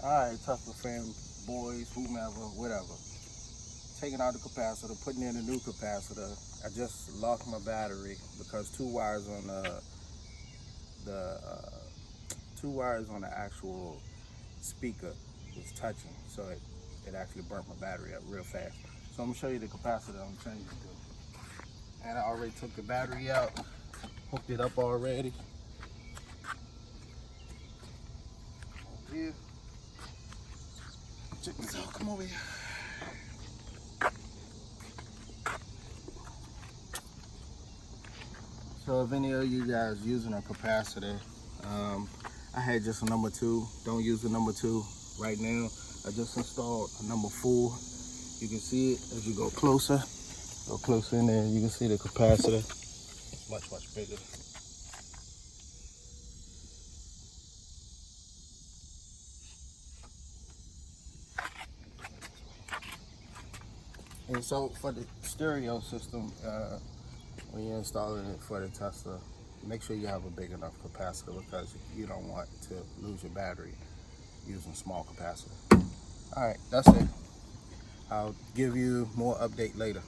Alright, Tesla fan, boys, whomever, whatever. Taking out the capacitor, putting in a new capacitor. I just lost my battery because two wires on the actual speaker was touching, so it actually burnt my battery up real fast. So I'm gonna show you the capacitor I'm changing to. And I already took the battery out, hooked it up already. Over here. Check this out, come over here. So if any of you guys using a capacitor, I had just a number 2. Don't use the number 2 right now. I just installed a number 4. You can see it as you go closer. Go closer in there, you can see the capacitor. It's much, much bigger. And so for the stereo system, when you're installing it for the Tesla, make sure you have a big enough capacitor because you don't want to lose your battery using small capacitor. All right, that's it. I'll give you more update later.